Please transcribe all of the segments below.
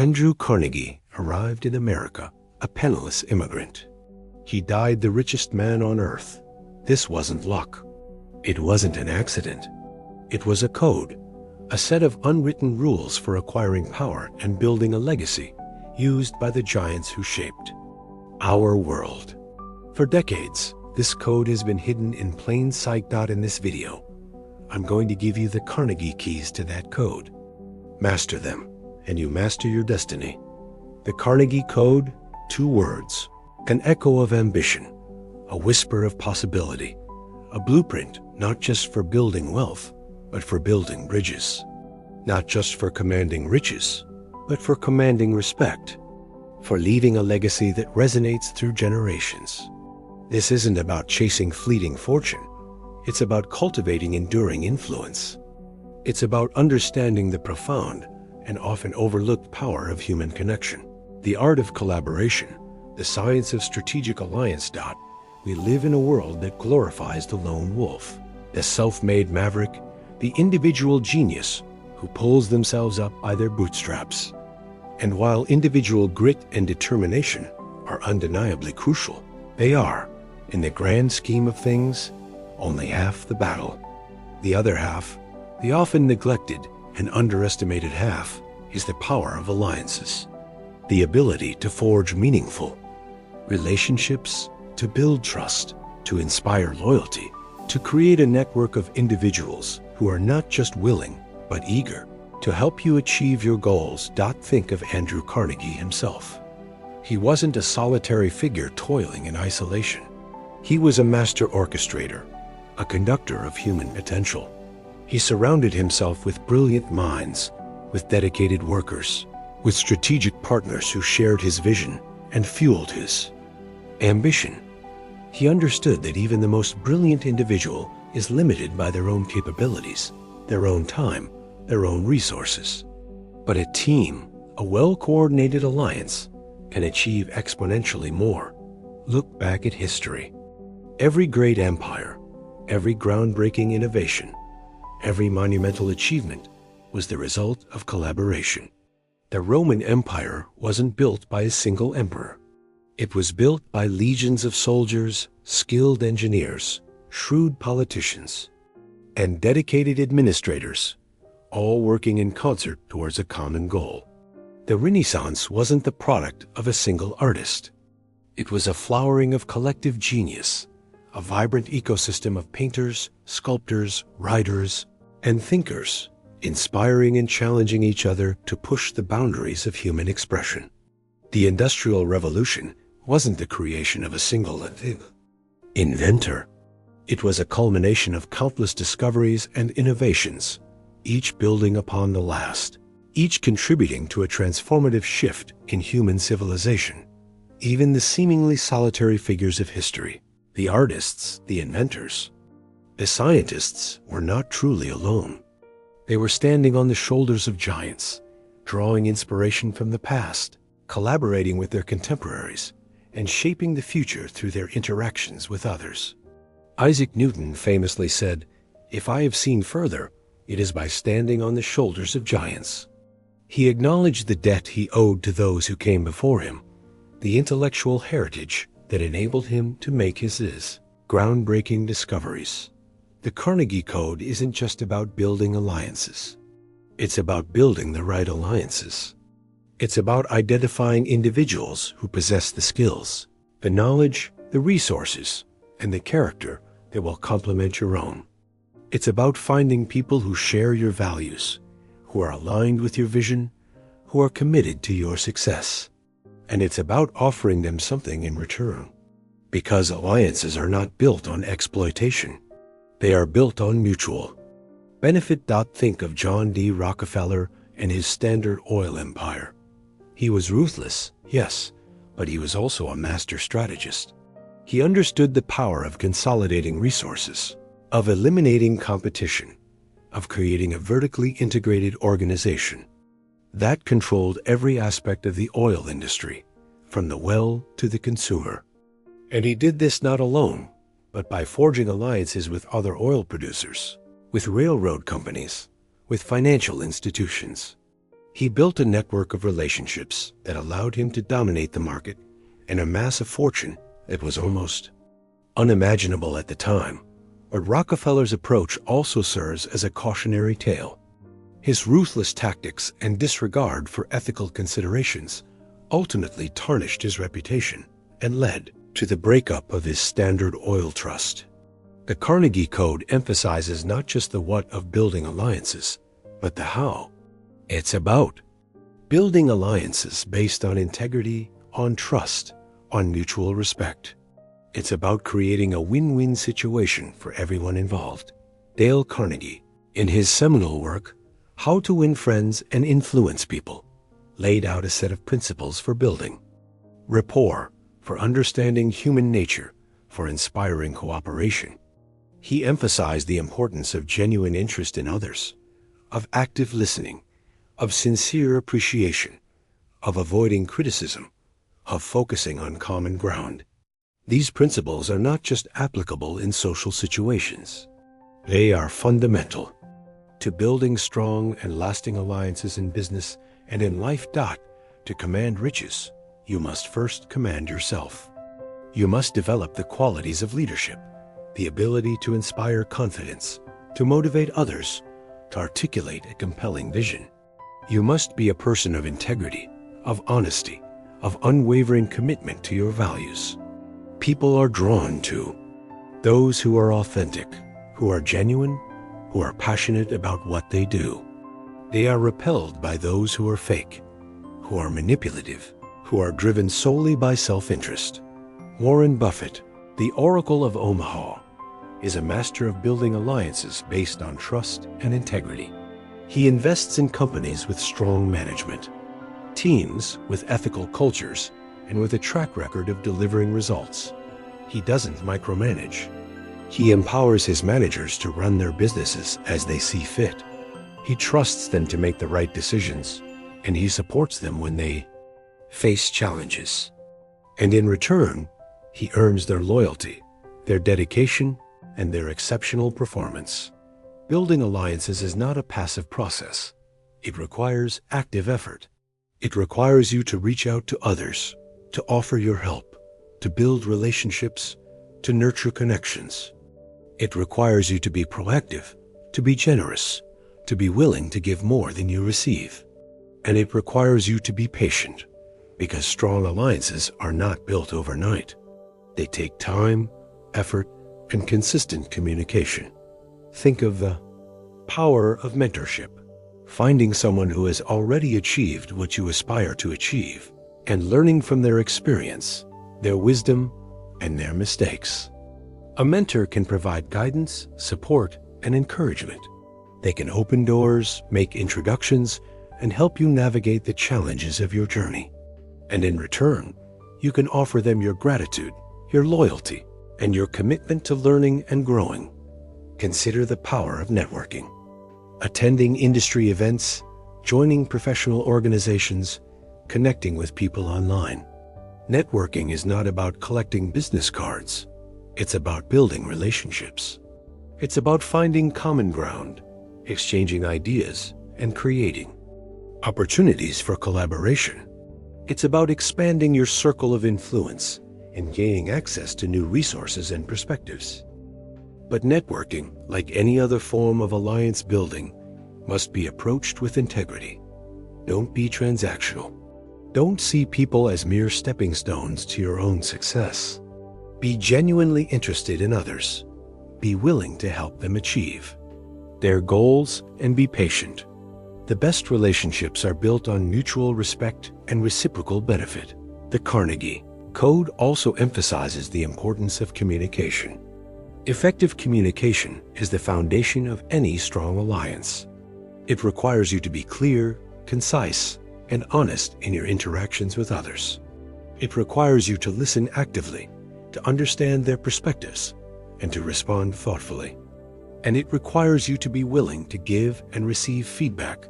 Andrew Carnegie arrived in America, a penniless immigrant. He died the richest man on earth. This wasn't luck. It wasn't an accident. It was a code, a set of unwritten rules for acquiring power and building a legacy used by the giants who shaped our world. For decades, this code has been hidden in plain sight. In this video, I'm going to give you the Carnegie keys to that code. Master them, and you master your destiny. The Carnegie Code, 2 words, an echo of ambition, a whisper of possibility, a blueprint not just for building wealth, but for building bridges. Not just for commanding riches, but for commanding respect, for leaving a legacy that resonates through generations. This isn't about chasing fleeting fortune. It's about cultivating enduring influence. It's about understanding the profound and often overlooked power of human connection, the art of collaboration, the science of strategic alliance. We live in a world that glorifies the lone wolf, the self-made maverick, the individual genius who pulls themselves up by their bootstraps. And while individual grit and determination are undeniably crucial, they are, in the grand scheme of things, only half the battle. The other half, the often neglected and underestimated half, is the power of alliances. The ability to forge meaningful relationships, to build trust, to inspire loyalty, to create a network of individuals who are not just willing, but eager to help you achieve your goals. Think of Andrew Carnegie himself. He wasn't a solitary figure toiling in isolation. He was a master orchestrator, a conductor of human potential. He surrounded himself with brilliant minds, with dedicated workers, with strategic partners who shared his vision and fueled his ambition. He understood that even the most brilliant individual is limited by their own capabilities, their own time, their own resources. But a team, a well-coordinated alliance, can achieve exponentially more. Look back at history. Every great empire, every groundbreaking innovation, every monumental achievement was the result of collaboration. The Roman Empire wasn't built by a single emperor. It was built by legions of soldiers, skilled engineers, shrewd politicians, and dedicated administrators, all working in concert towards a common goal. The Renaissance wasn't the product of a single artist. It was a flowering of collective genius, a vibrant ecosystem of painters, sculptors, writers, and thinkers, inspiring and challenging each other to push the boundaries of human expression. The Industrial Revolution wasn't the creation of a single inventor. It was a culmination of countless discoveries and innovations, each building upon the last, each contributing to a transformative shift in human civilization. Even the seemingly solitary figures of history, the artists, the inventors, the scientists, were not truly alone. They were standing on the shoulders of giants, drawing inspiration from the past, collaborating with their contemporaries, and shaping the future through their interactions with others. Isaac Newton famously said, "If I have seen further, it is by standing on the shoulders of giants." He acknowledged the debt he owed to those who came before him, the intellectual heritage that enabled him to make his groundbreaking discoveries. The Carnegie Code isn't just about building alliances. It's about building the right alliances. It's about identifying individuals who possess the skills, the knowledge, the resources, and the character that will complement your own. It's about finding people who share your values, who are aligned with your vision, who are committed to your success. And it's about offering them something in return. Because alliances are not built on exploitation. They are built on mutual benefit. Think of John D. Rockefeller and his Standard Oil empire. He was ruthless, yes, but he was also a master strategist. He understood the power of consolidating resources, of eliminating competition, of creating a vertically integrated organization that controlled every aspect of the oil industry, from the well to the consumer. And he did this not alone, but by forging alliances with other oil producers, with railroad companies, with financial institutions. He built a network of relationships that allowed him to dominate the market and amass a fortune that was almost unimaginable at the time. But Rockefeller's approach also serves as a cautionary tale. His ruthless tactics and disregard for ethical considerations ultimately tarnished his reputation and led to the breakup of his Standard Oil Trust. The Carnegie Code emphasizes not just the what of building alliances, but the how. It's about building alliances based on integrity, on trust, on mutual respect. It's about creating a win-win situation for everyone involved. Dale Carnegie, in his seminal work, How to Win Friends and Influence People, laid out a set of principles for building rapport, for understanding human nature, for inspiring cooperation. He emphasized the importance of genuine interest in others, of active listening, of sincere appreciation, of avoiding criticism, of focusing on common ground. These principles are not just applicable in social situations. They are fundamental to building strong and lasting alliances in business and in life. To command riches, you must first command yourself. You must develop the qualities of leadership, the ability to inspire confidence, to motivate others, to articulate a compelling vision. You must be a person of integrity, of honesty, of unwavering commitment to your values. People are drawn to those who are authentic, who are genuine, who are passionate about what they do. They are repelled by those who are fake, who are manipulative, who are driven solely by self-interest. Warren Buffett, the Oracle of Omaha, is a master of building alliances based on trust and integrity. He invests in companies with strong management, teams with ethical cultures, and with a track record of delivering results. He doesn't micromanage. He empowers his managers to run their businesses as they see fit. He trusts them to make the right decisions, and he supports them when they face challenges. And in return, he earns their loyalty, their dedication, and their exceptional performance. Building alliances is not a passive process. It requires active effort. It requires you to reach out to others, to offer your help, to build relationships, to nurture connections. It requires you to be proactive, to be generous, to be willing to give more than you receive. And it requires you to be patient, because strong alliances are not built overnight. They take time, effort, and consistent communication. Think of the power of mentorship, finding someone who has already achieved what you aspire to achieve, and learning from their experience, their wisdom, and their mistakes. A mentor can provide guidance, support, and encouragement. They can open doors, make introductions, and help you navigate the challenges of your journey. And in return, you can offer them your gratitude, your loyalty, and your commitment to learning and growing. Consider the power of networking. Attending industry events, joining professional organizations, connecting with people online. Networking is not about collecting business cards. It's about building relationships. It's about finding common ground, exchanging ideas, and creating opportunities for collaboration. It's about expanding your circle of influence and gaining access to new resources and perspectives. But networking, like any other form of alliance building, must be approached with integrity. Don't be transactional. Don't see people as mere stepping stones to your own success. Be genuinely interested in others. Be willing to help them achieve their goals and be patient. The best relationships are built on mutual respect and reciprocal benefit. The Carnegie Code also emphasizes the importance of communication. Effective communication is the foundation of any strong alliance. It requires you to be clear, concise, and honest in your interactions with others. It requires you to listen actively, to understand their perspectives, and to respond thoughtfully. And it requires you to be willing to give and receive feedback,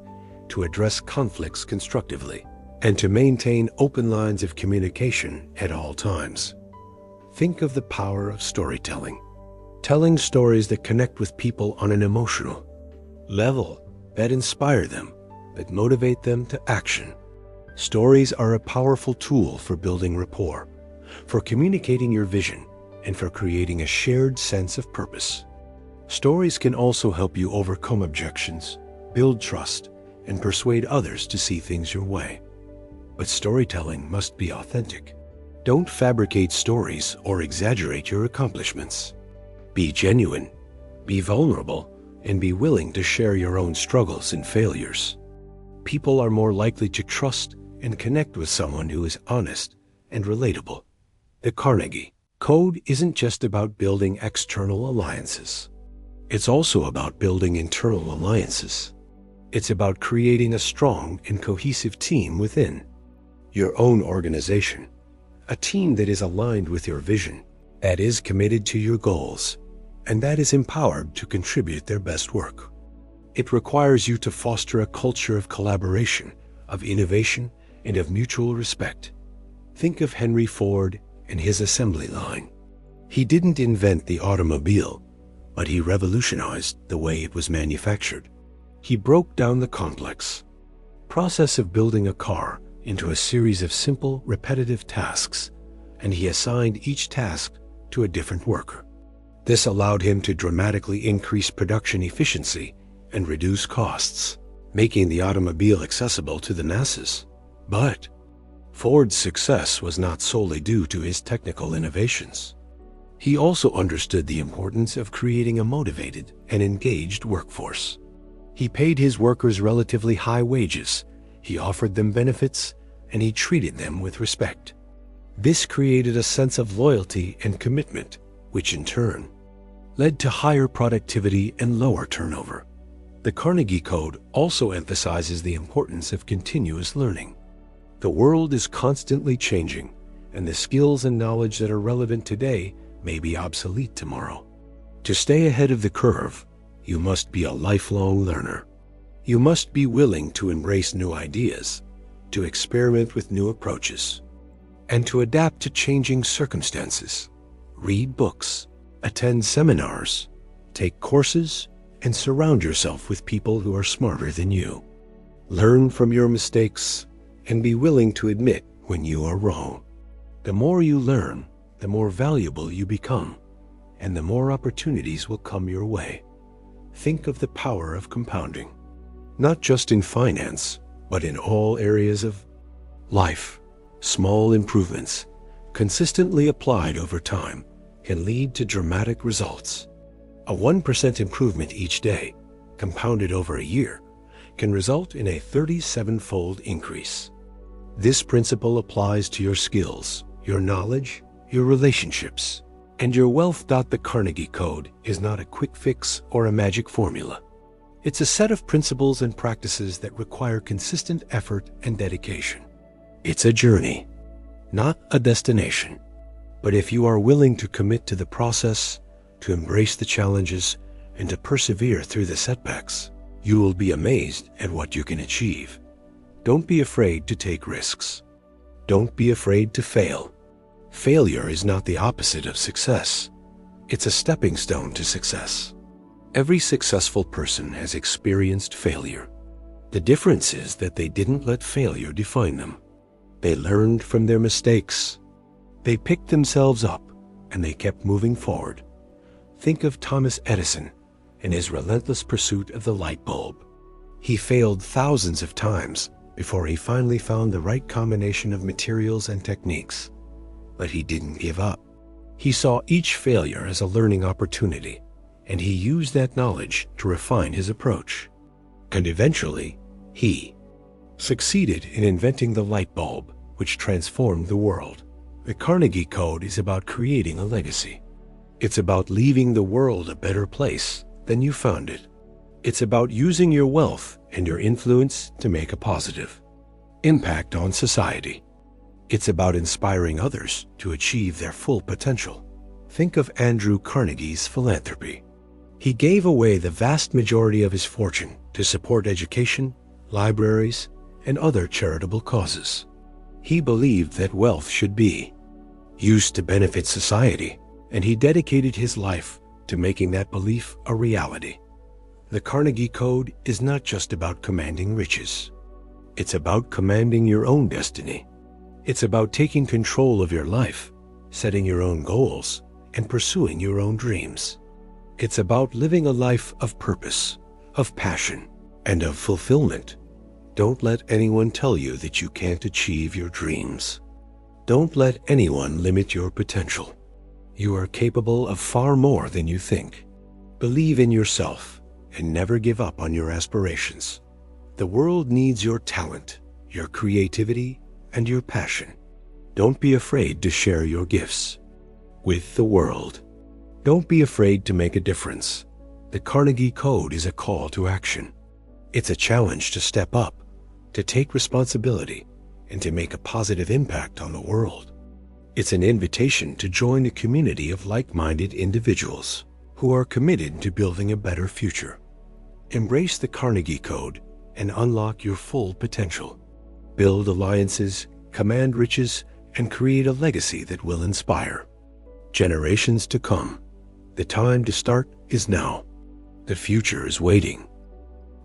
to address conflicts constructively, and to maintain open lines of communication at all times. Think of the power of storytelling. Telling stories that connect with people on an emotional level, that inspire them, that motivate them to action. Stories are a powerful tool for building rapport, for communicating your vision, and for creating a shared sense of purpose. Stories can also help you overcome objections, build trust, and persuade others to see things your way. But storytelling must be authentic. Don't fabricate stories or exaggerate your accomplishments. Be genuine, be vulnerable, and be willing to share your own struggles and failures. People are more likely to trust and connect with someone who is honest and relatable. The Carnegie Code isn't just about building external alliances. It's also about building internal alliances. It's about creating a strong and cohesive team within your own organization, a team that is aligned with your vision, that is committed to your goals, and that is empowered to contribute their best work. It requires you to foster a culture of collaboration, of innovation, and of mutual respect. Think of Henry Ford and his assembly line. He didn't invent the automobile, but he revolutionized the way it was manufactured. He broke down the complex process of building a car into a series of simple, repetitive tasks, and he assigned each task to a different worker. This allowed him to dramatically increase production efficiency and reduce costs, making the automobile accessible to the masses. But Ford's success was not solely due to his technical innovations. He also understood the importance of creating a motivated and engaged workforce. He paid his workers relatively high wages, he offered them benefits, and he treated them with respect. This created a sense of loyalty and commitment, which in turn led to higher productivity and lower turnover. The Carnegie Code also emphasizes the importance of continuous learning. The world is constantly changing, and the skills and knowledge that are relevant today may be obsolete tomorrow. To stay ahead of the curve, you must be a lifelong learner. You must be willing to embrace new ideas, to experiment with new approaches, and to adapt to changing circumstances. Read books, attend seminars, take courses, and surround yourself with people who are smarter than you. Learn from your mistakes and be willing to admit when you are wrong. The more you learn, the more valuable you become, and the more opportunities will come your way. Think of the power of compounding, not just in finance, but in all areas of life. Small improvements, consistently applied over time, can lead to dramatic results. A 1% improvement each day, compounded over a year, can result in a 37-fold increase. This principle applies to your skills, your knowledge, your relationships, and your wealth. The Carnegie Code is not a quick fix or a magic formula. It's a set of principles and practices that require consistent effort and dedication. It's a journey, not a destination. But if you are willing to commit to the process, to embrace the challenges, and to persevere through the setbacks, you will be amazed at what you can achieve. Don't be afraid to take risks. Don't be afraid to fail. Failure is not the opposite of success. It's a stepping stone to success. Every successful person has experienced failure. The difference is that they didn't let failure define them. They learned from their mistakes. They picked themselves up, and they kept moving forward. Think of Thomas Edison and his relentless pursuit of the light bulb. He failed thousands of times before he finally found the right combination of materials and techniques. But he didn't give up. He saw each failure as a learning opportunity, and he used that knowledge to refine his approach. And eventually, he succeeded in inventing the light bulb, which transformed the world. The Carnegie Code is about creating a legacy. It's about leaving the world a better place than you found it. It's about using your wealth and your influence to make a positive impact on society. It's about inspiring others to achieve their full potential. Think of Andrew Carnegie's philanthropy. He gave away the vast majority of his fortune to support education, libraries, and other charitable causes. He believed that wealth should be used to benefit society, and he dedicated his life to making that belief a reality. The Carnegie Code is not just about commanding riches. It's about commanding your own destiny. It's about taking control of your life, setting your own goals, and pursuing your own dreams. It's about living a life of purpose, of passion, and of fulfillment. Don't let anyone tell you that you can't achieve your dreams. Don't let anyone limit your potential. You are capable of far more than you think. Believe in yourself and never give up on your aspirations. The world needs your talent, your creativity, and your passion. Don't be afraid to share your gifts with the world. Don't be afraid to make a difference. The Carnegie Code is a call to action. It's a challenge to step up, to take responsibility, and to make a positive impact on the world. It's an invitation to join a community of like-minded individuals who are committed to building a better future. Embrace the Carnegie Code and unlock your full potential. Build alliances, command riches, and create a legacy that will inspire generations to come. The time to start is now. The future is waiting.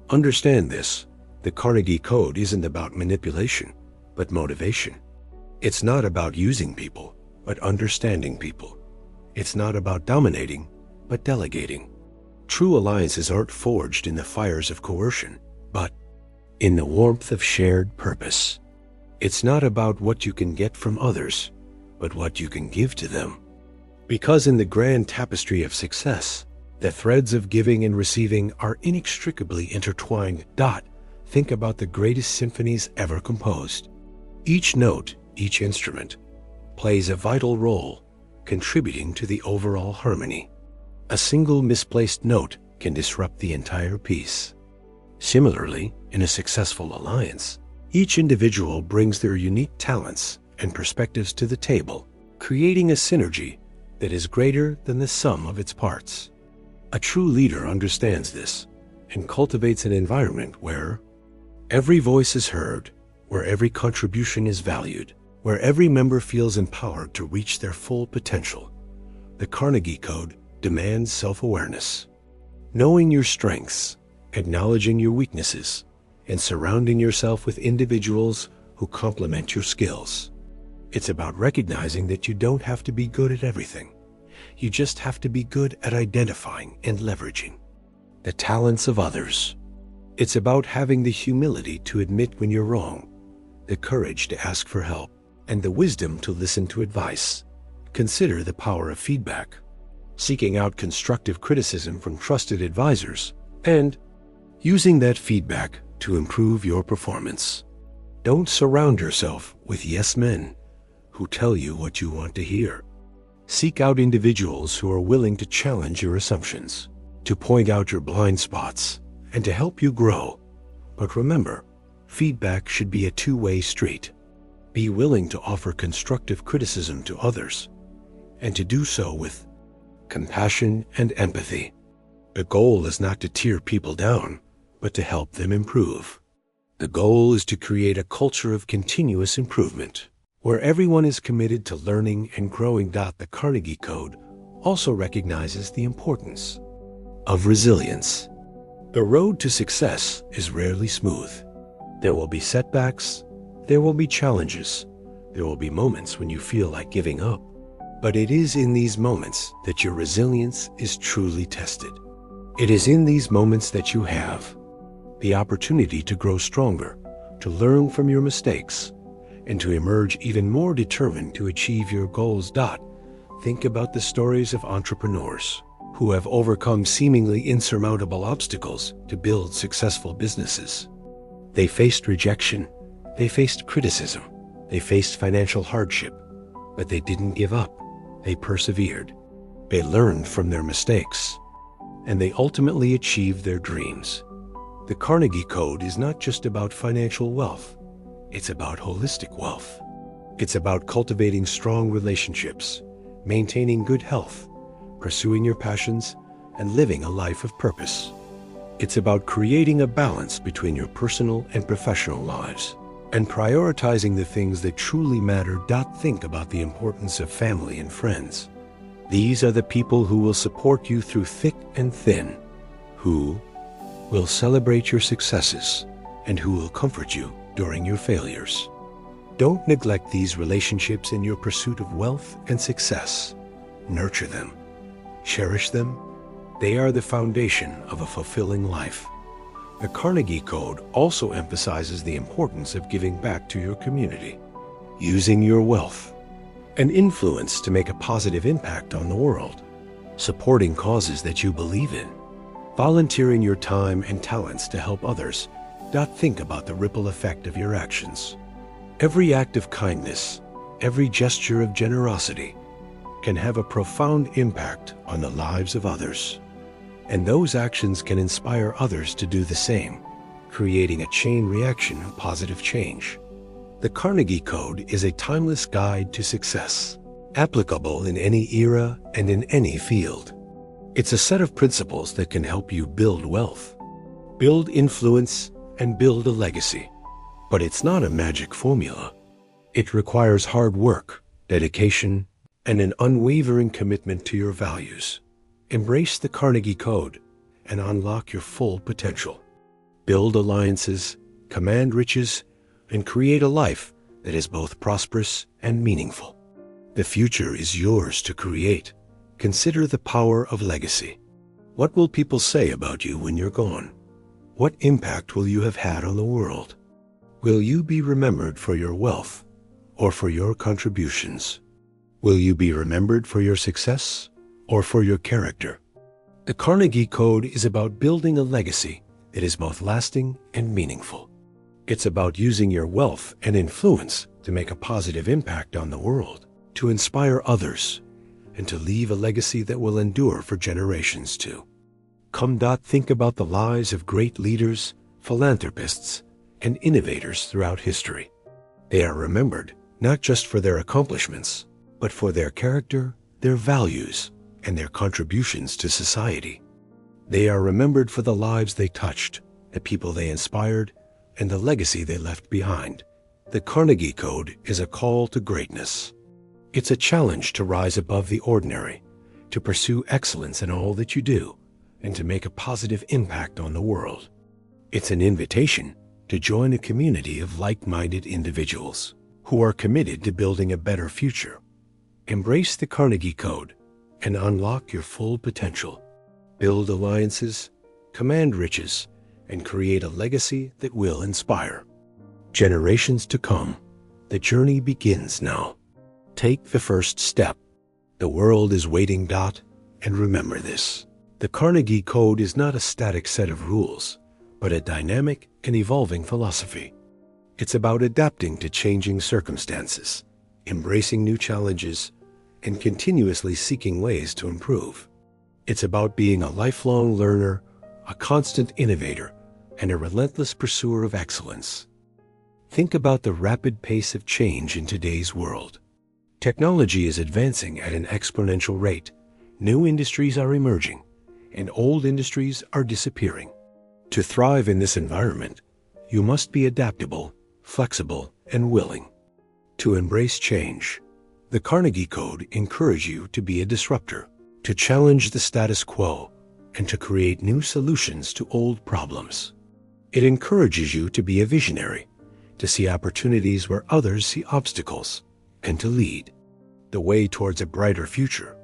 Understand this. The Carnegie Code isn't about manipulation, but motivation. It's not about using people, but understanding people. It's not about dominating, but delegating. True alliances aren't forged in the fires of coercion, but in the warmth of shared purpose. It's not about what you can get from others, but what you can give to them. Because in the grand tapestry of success, the threads of giving and receiving are inextricably intertwined. Think about the greatest symphonies ever composed. Each note, each instrument, plays a vital role, contributing to the overall harmony. A single misplaced note can disrupt the entire piece. Similarly, in a successful alliance, each individual brings their unique talents and perspectives to the table, creating a synergy that is greater than the sum of its parts. A true leader understands this and cultivates an environment where every voice is heard, where every contribution is valued, where every member feels empowered to reach their full potential. The Carnegie Code demands self-awareness. Knowing your strengths, acknowledging your weaknesses, and surrounding yourself with individuals who complement your skills. It's about recognizing that you don't have to be good at everything. You just have to be good at identifying and leveraging the talents of others. It's about having the humility to admit when you're wrong, the courage to ask for help, and the wisdom to listen to advice. Consider the power of feedback, seeking out constructive criticism from trusted advisors, and using that feedback to improve your performance. Don't surround yourself with yes men who tell you what you want to hear. Seek out individuals who are willing to challenge your assumptions, to point out your blind spots, and to help you grow. But remember, feedback should be a two-way street. Be willing to offer constructive criticism to others, and to do so with compassion and empathy. The goal is not to tear people down, but to help them improve. The goal is to create a culture of continuous improvement, where everyone is committed to learning and growing. The Carnegie Code also recognizes the importance of resilience. The road to success is rarely smooth. There will be setbacks, there will be challenges, there will be moments when you feel like giving up. But it is in these moments that your resilience is truly tested. It is in these moments that you have the opportunity to grow stronger, to learn from your mistakes, and to emerge even more determined to achieve your goals. Think about the stories of entrepreneurs who have overcome seemingly insurmountable obstacles to build successful businesses. They faced rejection, they faced criticism, they faced financial hardship, but they didn't give up. They persevered. They learned from their mistakes, and they ultimately achieved their dreams. The Carnegie Code is not just about financial wealth. It's about holistic wealth. It's about cultivating strong relationships, maintaining good health, pursuing your passions, and living a life of purpose. It's about creating a balance between your personal and professional lives, and prioritizing the things that truly matter. Think about the importance of family and friends. These are the people who will support you through thick and thin, who, will celebrate your successes and who will comfort you during your failures. Don't neglect these relationships in your pursuit of wealth and success. Nurture them. Cherish them. They are the foundation of a fulfilling life. The Carnegie Code also emphasizes the importance of giving back to your community, using your wealth and influence to make a positive impact on the world, supporting causes that you believe in, volunteering your time and talents to help others. Think about the ripple effect of your actions. Every act of kindness, every gesture of generosity can have a profound impact on the lives of others. And those actions can inspire others to do the same, creating a chain reaction of positive change. The Carnegie Code is a timeless guide to success, applicable in any era and in any field. It's a set of principles that can help you build wealth, build influence, and build a legacy. But it's not a magic formula. It requires hard work, dedication, and an unwavering commitment to your values. Embrace the Carnegie Code and unlock your full potential. Build alliances, command riches, and create a life that is both prosperous and meaningful. The future is yours to create. Consider the power of legacy. What will people say about you when you're gone? What impact will you have had on the world? Will you be remembered for your wealth or for your contributions? Will you be remembered for your success or for your character? The Carnegie Code is about building a legacy that is both lasting and meaningful. It's about using your wealth and influence to make a positive impact on the world, to inspire others, and to leave a legacy that will endure for generations too. Think about the lives of great leaders, philanthropists, and innovators throughout history. They are remembered not just for their accomplishments, but for their character, their values, and their contributions to society. They are remembered for the lives they touched, the people they inspired, and the legacy they left behind. The Carnegie Code is a call to greatness. It's a challenge to rise above the ordinary, to pursue excellence in all that you do, and to make a positive impact on the world. It's an invitation to join a community of like-minded individuals who are committed to building a better future. Embrace the Carnegie Code and unlock your full potential. Build alliances, command riches, and create a legacy that will inspire generations to come. The journey begins now. Take the first step. The world is waiting. And remember this: the Carnegie Code is not a static set of rules, but a dynamic and evolving philosophy. It's about adapting to changing circumstances, embracing new challenges, and continuously seeking ways to improve. It's about being a lifelong learner, a constant innovator, and a relentless pursuer of excellence. Think about the rapid pace of change in today's world. Technology is advancing at an exponential rate. New industries are emerging, and old industries are disappearing. To thrive in this environment, you must be adaptable, flexible, and willing to embrace change. The Carnegie Code encourages you to be a disruptor, to challenge the status quo, and to create new solutions to old problems. It encourages you to be a visionary, to see opportunities where others see obstacles, and to lead the way towards a brighter future.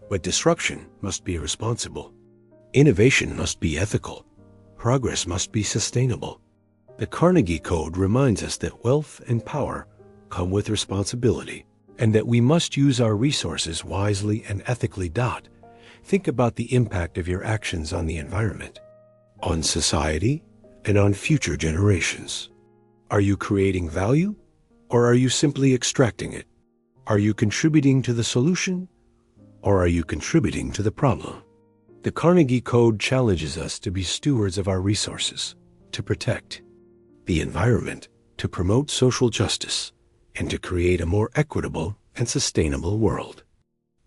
But disruption must be responsible. Innovation must be ethical. Progress must be sustainable. The Carnegie Code reminds us that wealth and power come with responsibility, and that we must use our resources wisely and ethically. Think about the impact of your actions on the environment, on society, and on future generations. Are you creating value, or are you simply extracting it? Are you contributing to the solution, or are you contributing to the problem? The Carnegie Code challenges us to be stewards of our resources, to protect the environment, to promote social justice, and to create a more equitable and sustainable world.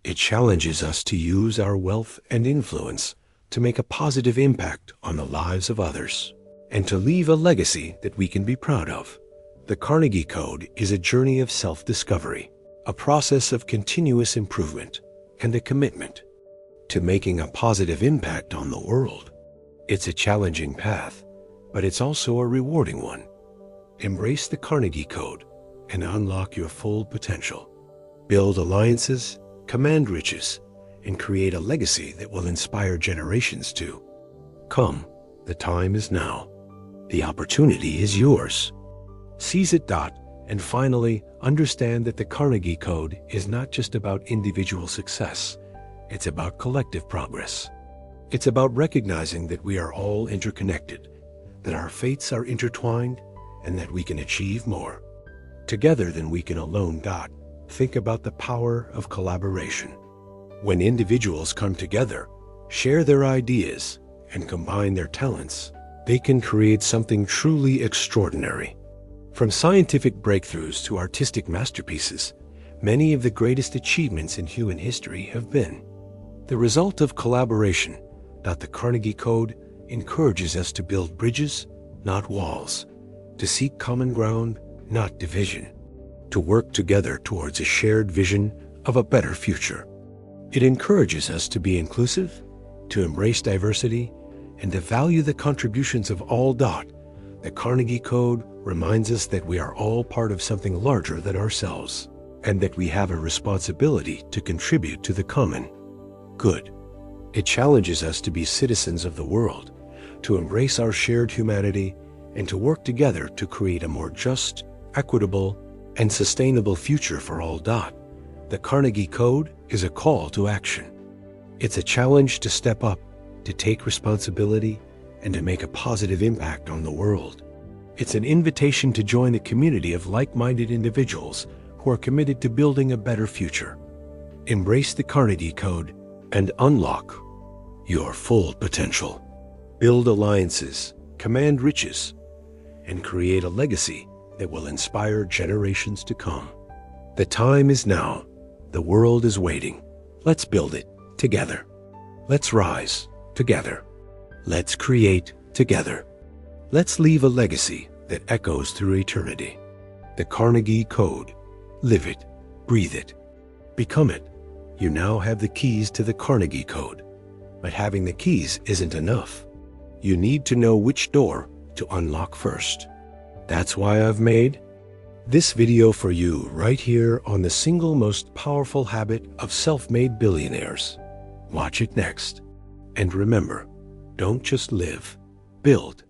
It challenges us to use our wealth and influence to make a positive impact on the lives of others, and to leave a legacy that we can be proud of. The Carnegie Code is a journey of self-discovery, a process of continuous improvement, and a commitment to making a positive impact on the world. It's a challenging path, but it's also a rewarding one. Embrace the Carnegie Code and unlock your full potential. Build alliances, command riches, and create a legacy that will inspire generations to come. The time is now. The opportunity is yours. Seize it. And finally, understand that the Carnegie Code is not just about individual success. It's about collective progress. It's about recognizing that we are all interconnected, that our fates are intertwined, and that we can achieve more together than we can alone. Think about the power of collaboration. When individuals come together, share their ideas, and combine their talents, they can create something truly extraordinary. From scientific breakthroughs to artistic masterpieces, many of the greatest achievements in human history have been the result of collaboration. The Carnegie Code encourages us to build bridges, not walls, to seek common ground, not division, to work together towards a shared vision of a better future. It encourages us to be inclusive, to embrace diversity, and to value the contributions of all. The Carnegie Code reminds us that we are all part of something larger than ourselves, and that we have a responsibility to contribute to the common good. It challenges us to be citizens of the world, to embrace our shared humanity, and to work together to create a more just, equitable, and sustainable future for all. The Carnegie Code is a call to action. It's a challenge to step up, to take responsibility, and to make a positive impact on the world. It's an invitation to join a community of like-minded individuals who are committed to building a better future. Embrace the Carnegie Code and unlock your full potential. Build alliances, command riches, and create a legacy that will inspire generations to come. The time is now. The world is waiting. Let's build it together. Let's rise together. Let's create together. Let's leave a legacy that echoes through eternity. The Carnegie Code. Live it, breathe it, become it. You now have the keys to the Carnegie Code, but having the keys isn't enough. You need to know which door to unlock first. That's why I've made this video for you right here on the single most powerful habit of self-made billionaires. Watch it next. And remember, don't just live, build.